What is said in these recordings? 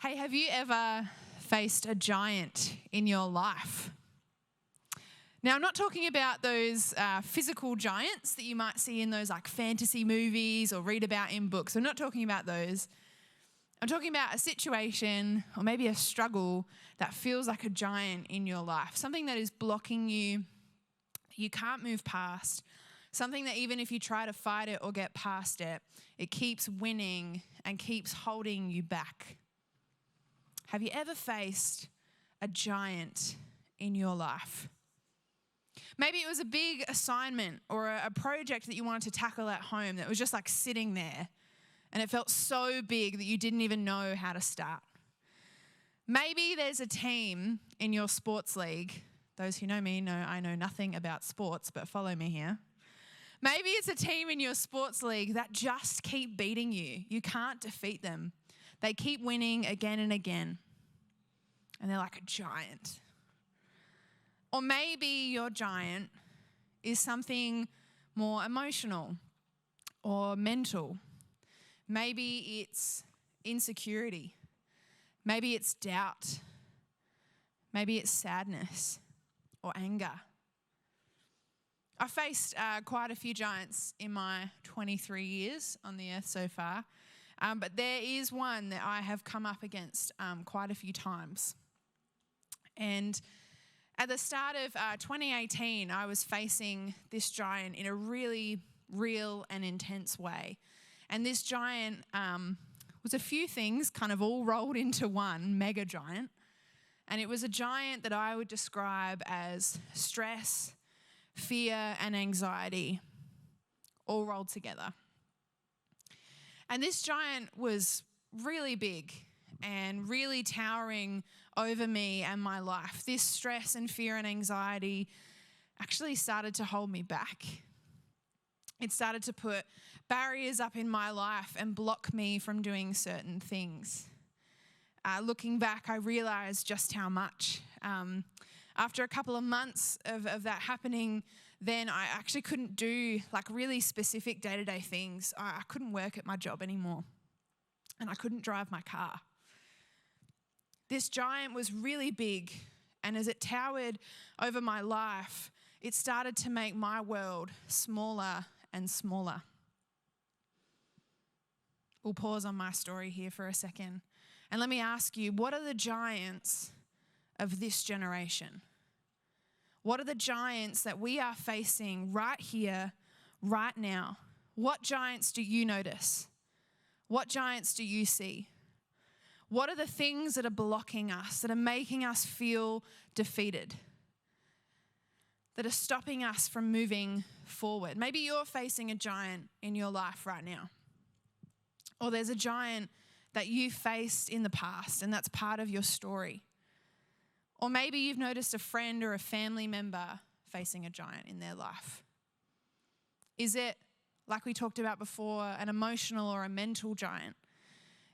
Hey, have you ever faced a giant in your life? Now, I'm not talking about those physical giants that you might see in those like fantasy movies or read about in books. I'm not talking about those. I'm talking about a situation or maybe a struggle that feels like a giant in your life, something that is blocking you, you can't move past, something that even if you try to fight it or get past it, it keeps winning and keeps holding you back. Have you ever faced a giant in your life? Maybe it was a big assignment or a project that you wanted to tackle at home that was just like sitting there and it felt so big that you didn't even know how to start. Maybe there's a team in your sports league. Those who know me know I know nothing about sports, but follow me here. Maybe it's a team in your sports league that just keep beating you. You can't defeat them. They keep winning again and again. And they're like a giant. Or maybe your giant is something more emotional or mental. Maybe it's insecurity. Maybe it's doubt. Maybe it's sadness or anger. I faced quite a few giants in my 23 years on the earth so far. But there is one that I have come up against quite a few times. And at the start of 2018, I was facing this giant in a really real and intense way. And this giant was a few things kind of all rolled into one mega giant. And it was a giant that I would describe as stress, fear, and anxiety all rolled together. And this giant was really big and really towering over me and my life. This stress and fear and anxiety actually started to hold me back. It started to put barriers up in my life and block me from doing certain things. Looking back, I realized just how much. After a couple of months of that happening, then I actually couldn't do like really specific day-to-day things. I couldn't work at my job anymore, and I couldn't drive my car. This giant was really big, and as it towered over my life, it started to make my world smaller and smaller. We'll pause on my story here for a second, and let me ask you, what are the giants of this generation? What are the giants that we are facing right here, right now? What giants do you notice? What giants do you see? What are the things that are blocking us, that are making us feel defeated, that are stopping us from moving forward? Maybe you're facing a giant in your life right now. Or there's a giant that you faced in the past, and that's part of your story. Or maybe you've noticed a friend or a family member facing a giant in their life. Is it, like we talked about before, an emotional or a mental giant?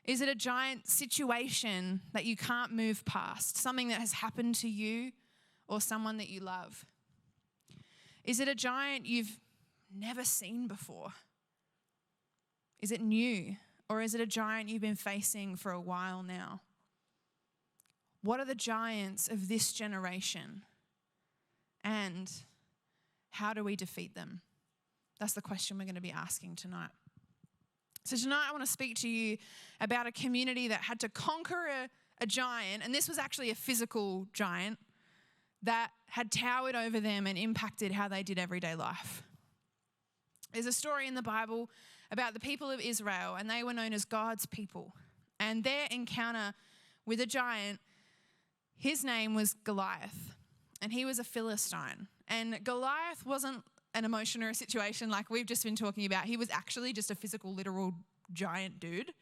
Is it a giant situation that you can't move past, something that has happened to you or someone that you love? Is it a giant you've never seen before? Is it new, or is it a giant you've been facing for a while now? What are the giants of this generation? And how do we defeat them? That's the question we're going to be asking tonight. So tonight I want to speak to you about a community that had to conquer a giant, and this was actually a physical giant that had towered over them and impacted how they did everyday life. There's a story in the Bible about the people of Israel, and they were known as God's people. And their encounter with a giant, his name was Goliath, and he was a Philistine. And Goliath wasn't an emotion or a situation like we've just been talking about. He was actually just a physical, literal giant dude,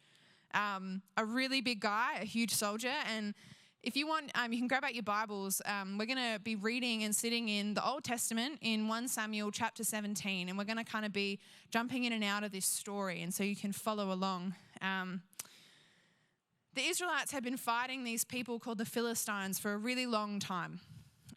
a really big guy, a huge soldier. And if you want, you can grab out your Bibles. We're going to be reading and sitting in the Old Testament in 1 Samuel chapter 17, and we're going to kind of be jumping in and out of this story, and so you can follow along. The Israelites had been fighting these people called the Philistines for a really long time.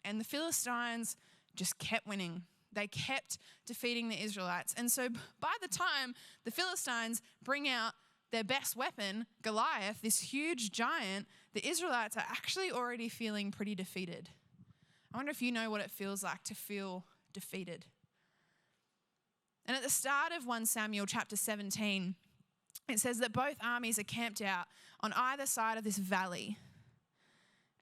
And the Philistines just kept winning. They kept defeating the Israelites. And so by the time the Philistines bring out their best weapon, Goliath, this huge giant, the Israelites are actually already feeling pretty defeated. I wonder if you know what it feels like to feel defeated. And at the start of 1 Samuel chapter 17, it says that both armies are camped out on either side of this valley.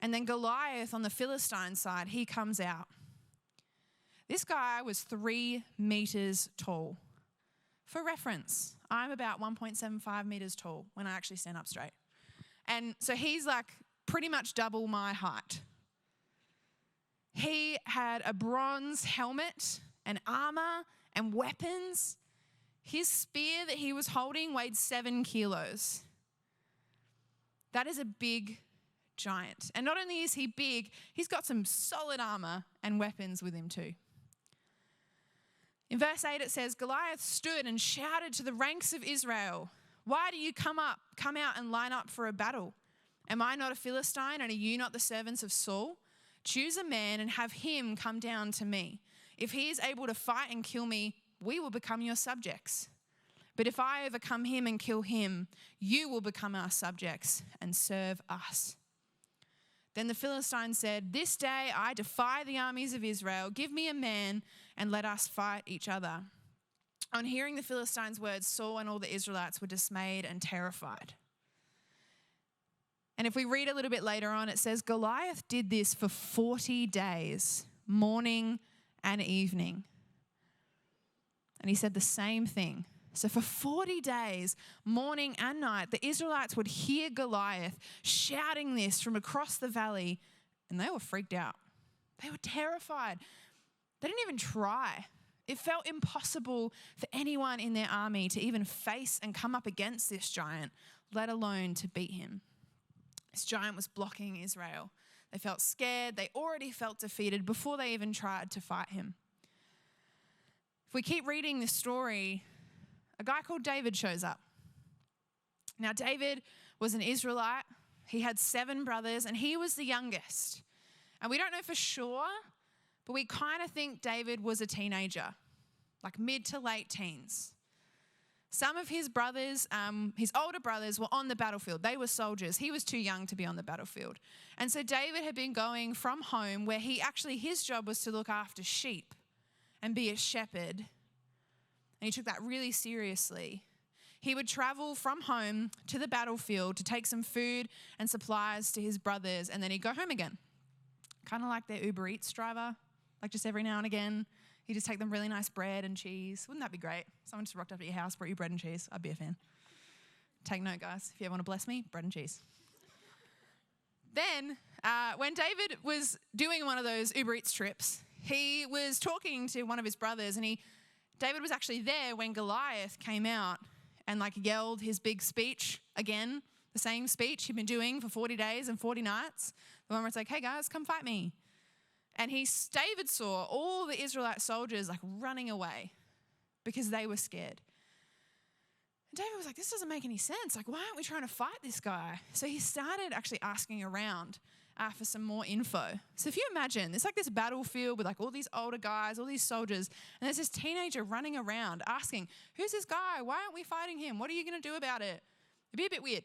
And then Goliath on the Philistine side, he comes out. This guy was 3 meters tall. For reference, I'm about 1.75 meters tall when I actually stand up straight. And so he's like pretty much double my height. He had a bronze helmet and armor and weapons. His spear that he was holding weighed 7 kilos. That is a big giant. And not only is he big, he's got some solid armor and weapons with him too. In verse 8 it says, Goliath stood and shouted to the ranks of Israel, "Why do you come out and line up for a battle? Am I not a Philistine, and are you not the servants of Saul? Choose a man and have him come down to me. If he is able to fight and kill me, we will become your subjects. But if I overcome him and kill him, you will become our subjects and serve us." Then the Philistine said, "This day I defy the armies of Israel. Give me a man and let us fight each other." On hearing the Philistines' words, Saul and all the Israelites were dismayed and terrified. And if we read a little bit later on, it says Goliath did this for 40 days, morning and evening. And he said the same thing. So for 40 days, morning and night, the Israelites would hear Goliath shouting this from across the valley, and they were freaked out. They were terrified. They didn't even try. It felt impossible for anyone in their army to even face and come up against this giant, let alone to beat him. This giant was blocking Israel. They felt scared. They already felt defeated before they even tried to fight him. If we keep reading this story, a guy called David shows up. Now, David was an Israelite. He had 7 brothers, and he was the youngest. And we don't know for sure, but we kind of think David was a teenager, like mid to late teens. Some of his brothers, his older brothers, were on the battlefield. They were soldiers. He was too young to be on the battlefield. And so David had been going from home where his job was to look after sheep and be a shepherd. And he took that really seriously. He would travel from home to the battlefield to take some food and supplies to his brothers, and then he'd go home again. Kind of like their Uber Eats driver, like just every now and again. He'd just take them really nice bread and cheese. Wouldn't that be great? Someone just rocked up at your house, brought you bread and cheese. I'd be a fan. Take note, guys. If you ever want to bless me, bread and cheese. Then, when David was doing one of those Uber Eats trips, he was talking to one of his brothers, and David was actually there when Goliath came out and yelled his big speech again, the same speech he'd been doing for 40 days and 40 nights. The one where it's like, "Hey guys, come fight me." And David saw all the Israelite soldiers running away because they were scared. And David was like, "This doesn't make any sense. Why aren't we trying to fight this guy?" So he started actually asking around for some more info. So if you imagine, it's like this battlefield with all these older guys, all these soldiers, and there's this teenager running around asking, "Who's this guy? Why aren't we fighting him? What are you going to do about it?" It'd be a bit weird.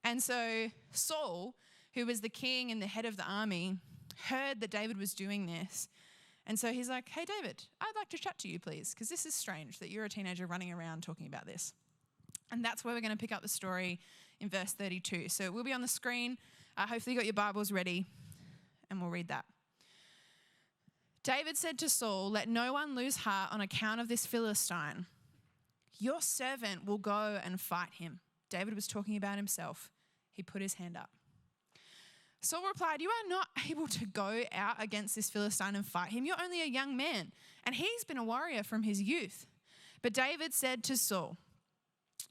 And so Saul, who was the king and the head of the army, heard that David was doing this. And so he's like, "Hey, David, I'd like to chat to you, please, because this is strange that you're a teenager running around talking about this." And that's where we're going to pick up the story in verse 32. So it will be on the screen. Hopefully you got your Bibles ready, and we'll read that. David said to Saul, "Let no one lose heart on account of this Philistine. Your servant will go and fight him." David was talking about himself. He put his hand up. Saul replied, "You are not able to go out against this Philistine and fight him. You're only a young man, and he's been a warrior from his youth." But David said to Saul,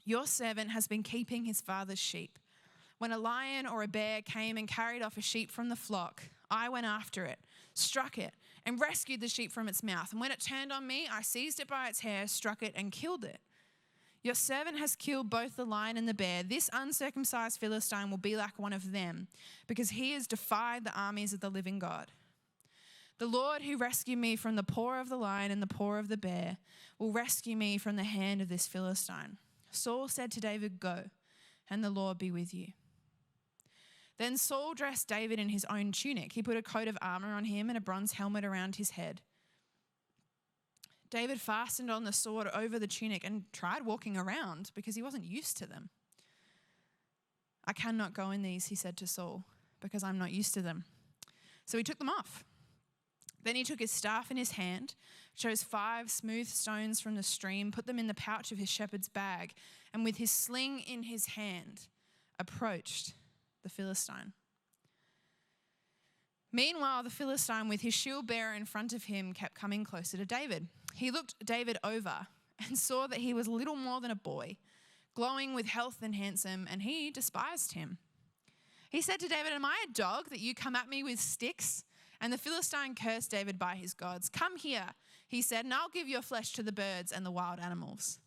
"Your servant has been keeping his father's sheep. When a lion or a bear came and carried off a sheep from the flock, I went after it, struck it, and rescued the sheep from its mouth. And when it turned on me, I seized it by its hair, struck it, and killed it. Your servant has killed both the lion and the bear. This uncircumcised Philistine will be like one of them, because he has defied the armies of the living God. The Lord who rescued me from the paw of the lion and the paw of the bear will rescue me from the hand of this Philistine." Saul said to David, "Go, and the Lord be with you." Then Saul dressed David in his own tunic. He put a coat of armor on him and a bronze helmet around his head. David fastened on the sword over the tunic and tried walking around because he wasn't used to them. "I cannot go in these," he said to Saul, "because I'm not used to them." So he took them off. Then he took his staff in his hand, chose 5 smooth stones from the stream, put them in the pouch of his shepherd's bag, and with his sling in his hand, approached the Philistine. Meanwhile, the Philistine, with his shield bearer in front of him, kept coming closer to David. He looked David over and saw that he was little more than a boy, glowing with health and handsome, and he despised him. He said to David, "Am I a dog that you come at me with sticks?" And the Philistine cursed David by his gods. "Come here," he said, "and I'll give your flesh to the birds and the wild animals."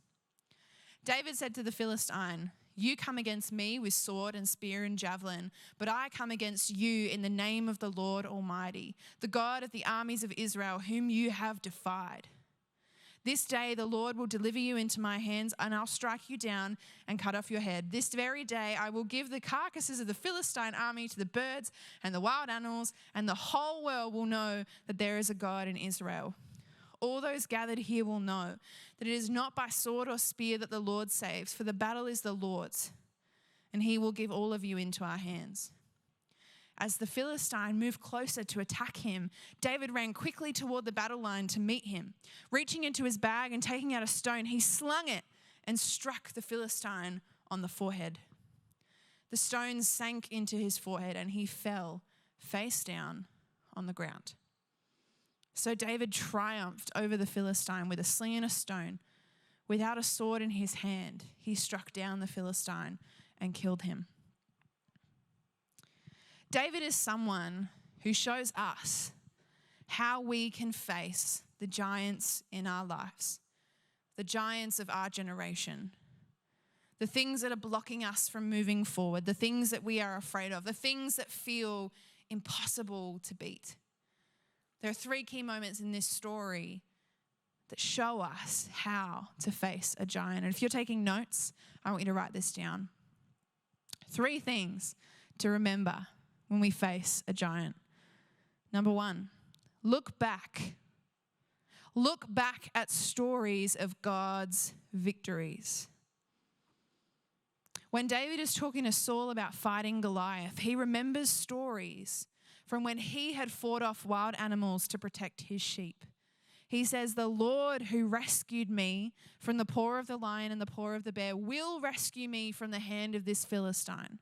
David said to the Philistine, "You come against me with sword and spear and javelin, but I come against you in the name of the Lord Almighty, the God of the armies of Israel, whom you have defied. This day the Lord will deliver you into my hands, and I'll strike you down and cut off your head. This very day I will give the carcasses of the Philistine army to the birds and the wild animals, and the whole world will know that there is a God in Israel. All those gathered here will know that it is not by sword or spear that the Lord saves, for the battle is the Lord's, and he will give all of you into our hands." As the Philistine moved closer to attack him, David ran quickly toward the battle line to meet him. Reaching into his bag and taking out a stone, he slung it and struck the Philistine on the forehead. The stone sank into his forehead and he fell face down on the ground. So David triumphed over the Philistine with a sling and a stone. Without a sword in his hand, he struck down the Philistine and killed him. David is someone who shows us how we can face the giants in our lives, the giants of our generation, the things that are blocking us from moving forward, the things that we are afraid of, the things that feel impossible to beat. There are 3 key moments in this story that show us how to face a giant. And if you're taking notes, I want you to write this down. 3 things to remember when we face a giant. Number 1, look back. Look back at stories of God's victories. When David is talking to Saul about fighting Goliath, he remembers stories from when he had fought off wild animals to protect his sheep. He says, "The Lord who rescued me from the paw of the lion and the paw of the bear will rescue me from the hand of this Philistine."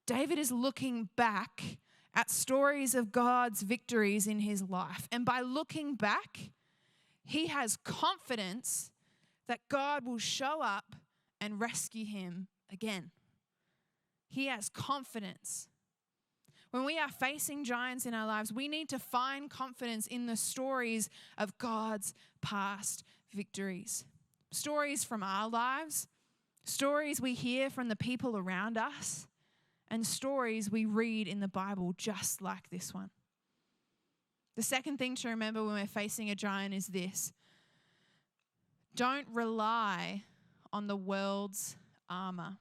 David is looking back at stories of God's victories in his life. And by looking back, he has confidence that God will show up and rescue him again. He has confidence. When we are facing giants in our lives, we need to find confidence in the stories of God's past victories. Stories from our lives, stories we hear from the people around us, and stories we read in the Bible just like this one. The second thing to remember when we're facing a giant is this: don't rely on the world's armor.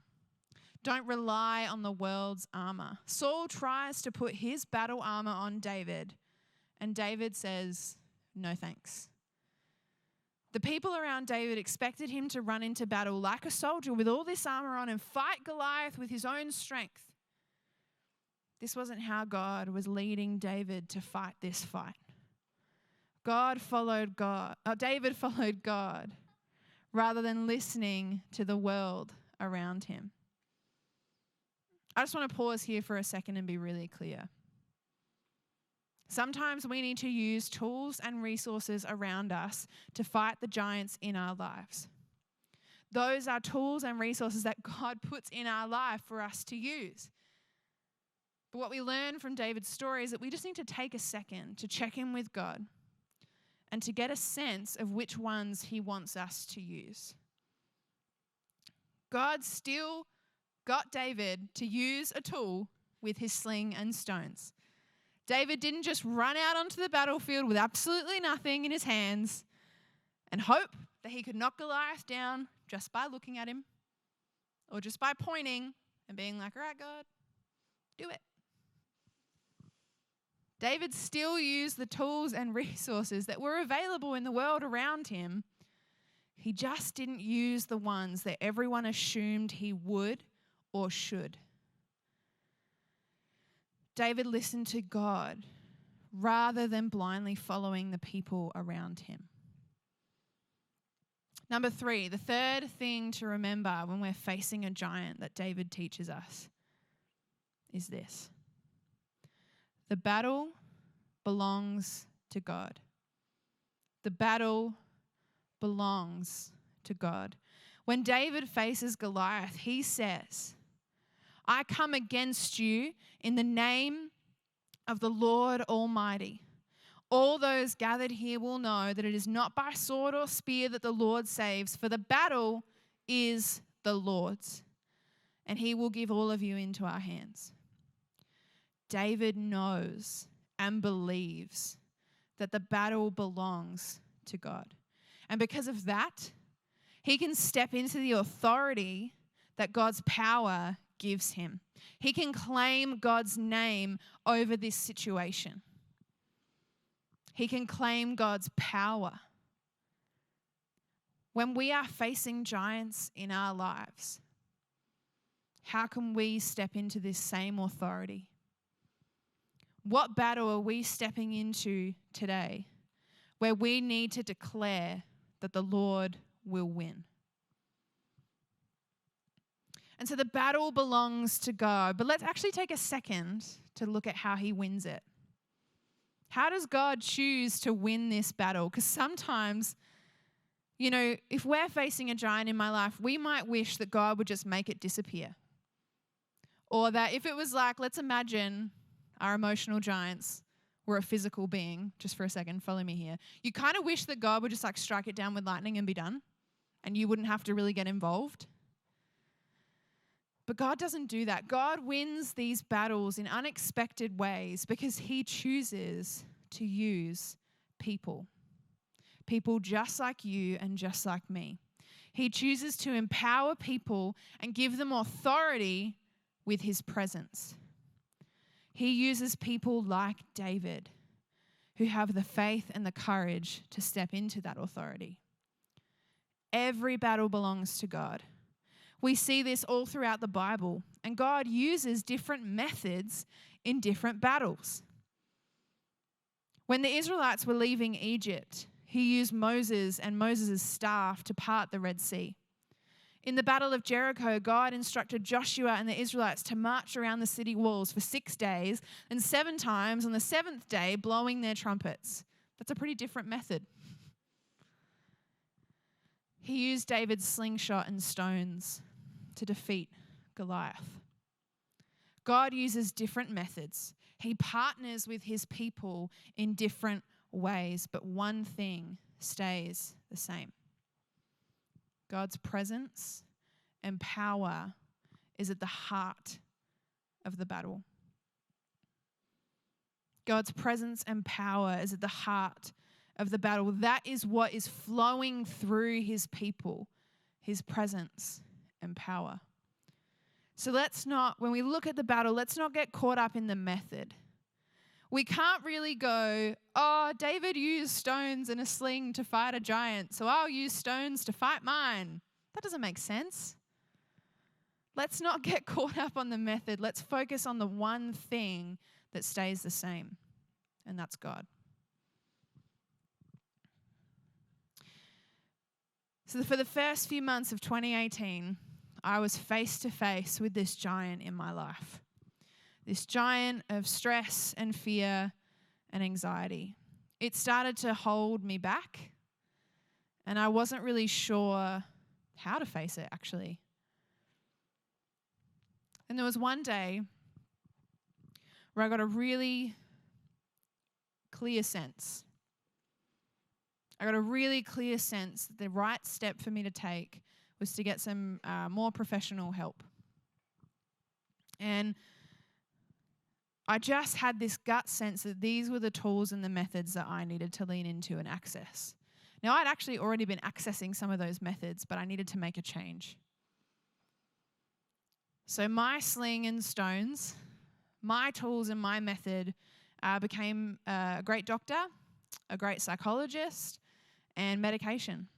Don't rely on the world's armor. Saul tries to put his battle armor on David, and David says, "No thanks." The people around David expected him to run into battle like a soldier with all this armor on and fight Goliath with his own strength. This wasn't how God was leading David to fight this fight. David followed God rather than listening to the world around him. I just want to pause here for a second and be really clear. Sometimes we need to use tools and resources around us to fight the giants in our lives. Those are tools and resources that God puts in our life for us to use. But what we learn from David's story is that we just need to take a second to check in with God and to get a sense of which ones he wants us to use. God still got David to use a tool with his sling and stones. David didn't just run out onto the battlefield with absolutely nothing in his hands and hope that he could knock Goliath down just by looking at him. or just by pointing and being like, all right, God, do it. David still used the tools and resources that were available in the world around him. He just didn't use the ones that everyone assumed he would or should. David listened to God rather than blindly following the people around him. Number 3, the third thing to remember when we're facing a giant that David teaches us is this: the battle belongs to God. The battle belongs to God. When David faces Goliath, he says, I come against you in the name of the Lord Almighty. All those gathered here will know that it is not by sword or spear that the Lord saves, for the battle is the Lord's, and he will give all of you into our hands. David knows and believes that the battle belongs to God. And because of that, he can step into the authority that God's power gives him. He can claim God's name over this situation. He can claim God's power. When we are facing giants in our lives, how can we step into this same authority? What battle are we stepping into today where we need to declare that the Lord will win? And so the battle belongs to God, but let's actually take a second to look at how he wins it. How does God choose to win this battle? Because sometimes, if we're facing a giant in my life, we might wish that God would just make it disappear. Or that if it was like, let's imagine our emotional giants were a physical being. Just for a second, follow me here. You kind of wish that God would just strike it down with lightning and be done, and you wouldn't have to really get involved. But God doesn't do that. God wins these battles in unexpected ways because he chooses to use people. People just like you and just like me. He chooses to empower people and give them authority with his presence. He uses people like David who have the faith and the courage to step into that authority. Every battle belongs to God. We see this all throughout the Bible, and God uses different methods in different battles. When the Israelites were leaving Egypt, he used Moses and Moses' staff to part the Red Sea. In the Battle of Jericho, God instructed Joshua and the Israelites to march around the city walls for 6 days, and 7 times on the 7th day blowing their trumpets. That's a pretty different method. He used David's slingshot and stones to defeat Goliath. God uses different methods. He partners with his people in different ways, but one thing stays the same. God's presence and power is at the heart of the battle. God's presence and power is at the heart of the battle. That is what is flowing through his people, his presence and power. So when we look at the battle, let's not get caught up in the method. We can't really go, David used stones and a sling to fight a giant, so I'll use stones to fight mine. That doesn't make sense. Let's not get caught up on the method. Let's focus on the one thing that stays the same, and that's God. So for the first few months of 2018, I was face to face with this giant in my life. This giant of stress and fear and anxiety. It started to hold me back, and I wasn't really sure how to face it, actually. And there was one day where I got a really clear sense. I got a really clear sense that the right step for me to take was to get some more professional help. And I just had this gut sense that these were the tools and the methods that I needed to lean into and access. Now, I'd actually already been accessing some of those methods, but I needed to make a change. So my sling and stones, my tools and my method became a great doctor, a great psychologist, and medication.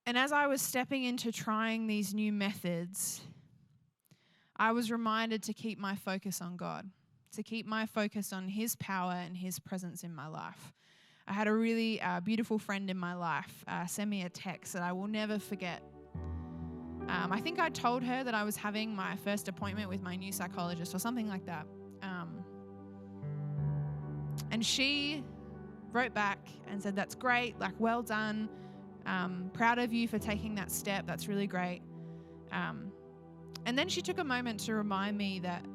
And as I was stepping into trying these new methods, I was reminded to keep my focus on God, to keep my focus on His power and His presence in my life. I had a really beautiful friend in my life send me a text that I will never forget. I think I told her that I was having my first appointment with my new psychologist or something like that. And she wrote back and said, "That's great, like well done. Proud of you for taking that step. That's really great." And then she took a moment to remind me that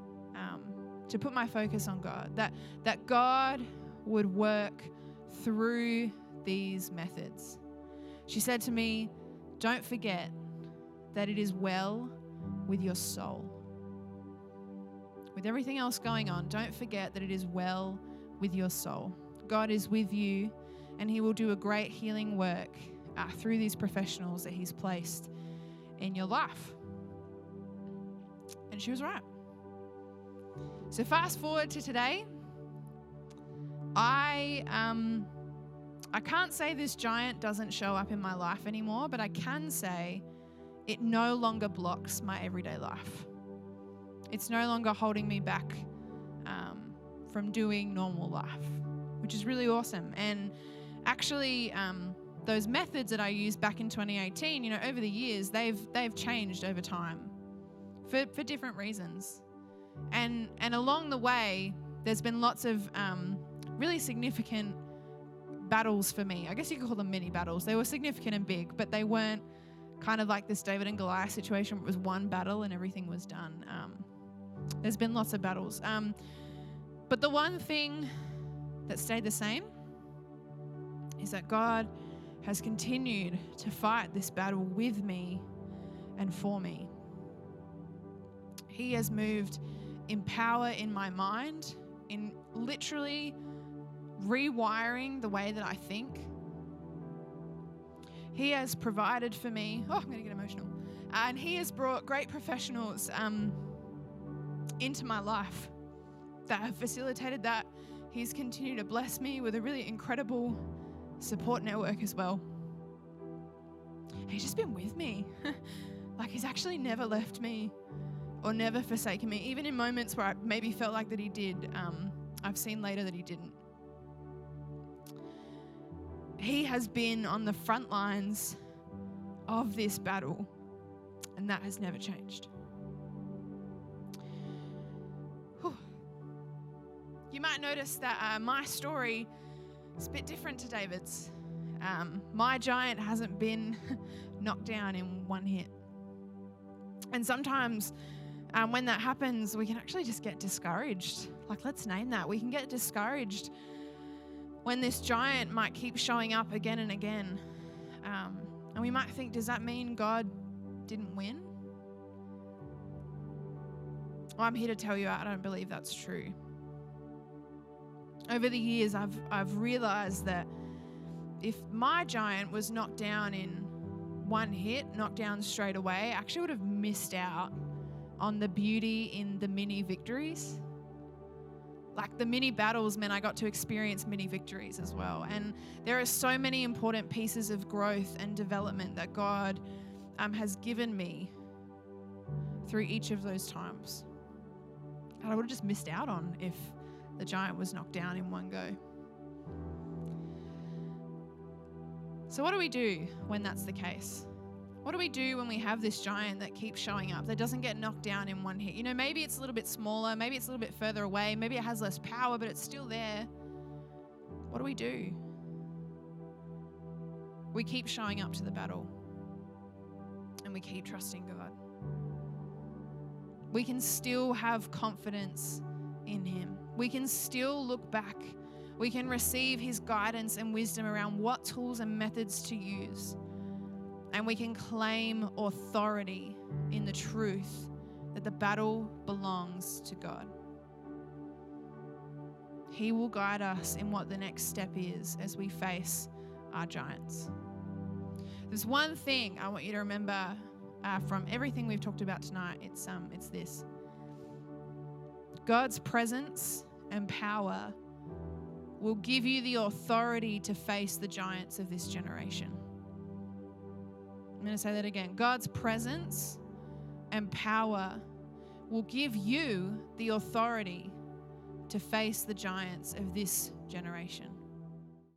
to put my focus on God, that God would work through these methods. She said to me, "Don't forget that it is well with your soul. With everything else going on, don't forget that it is well with your soul. God is with you, and He will do a great healing work through these professionals that He's placed in your life." And she was right. So fast forward to today. I can't say this giant doesn't show up in my life anymore, but I can say it no longer blocks my everyday life. It's no longer holding me back from doing normal life, which is really awesome. And actually, those methods that I used back in 2018, over the years, they've changed over time for different reasons. And along the way, there's been lots of really significant battles for me. I guess you could call them mini battles. They were significant and big, but they weren't kind of like this David and Goliath situation where it was one battle and everything was done. There's been lots of battles. But the one thing that stayed the same is that God has continued to fight this battle with me and for me. He has moved in power in my mind, in literally rewiring the way that I think. He has provided for me. Oh, I'm going to get emotional. And He has brought great professionals into my life that have facilitated that. He's continued to bless me with a really incredible support network as well. He's just been with me. Like, He's actually never left me or never forsaken me. Even in moments where I maybe felt like that He did, I've seen later that He didn't. He has been on the front lines of this battle, and that has never changed. Whew. You might notice that my story is a bit different to David's. My giant hasn't been knocked down in one hit. And sometimes when that happens, we can actually just get discouraged. Like, let's name that. We can get discouraged when this giant might keep showing up again and again. And we might think, does that mean God didn't win? Well, I'm here to tell you I don't believe that's true. Over the years, I've realized that if my giant was knocked down in one hit, knocked down straight away, I actually would have missed out on the beauty in the mini victories. Like, the mini battles meant I got to experience mini victories as well. And there are so many important pieces of growth and development that God has given me through each of those times that I would have just missed out on if the giant was knocked down in one go. So what do we do when that's the case? What do we do when we have this giant that keeps showing up, that doesn't get knocked down in one hit? Maybe it's a little bit smaller, maybe it's a little bit further away, maybe it has less power, but it's still there. What do? We keep showing up to the battle, and we keep trusting God. We can still have confidence in Him. We can still look back. We can receive His guidance and wisdom around what tools and methods to use. And we can claim authority in the truth that the battle belongs to God. He will guide us in what the next step is as we face our giants. There's one thing I want you to remember from everything we've talked about tonight, it's this. God's presence and power will give you the authority to face the giants of this generation. I'm going to say that again. God's presence and power will give you the authority to face the giants of this generation.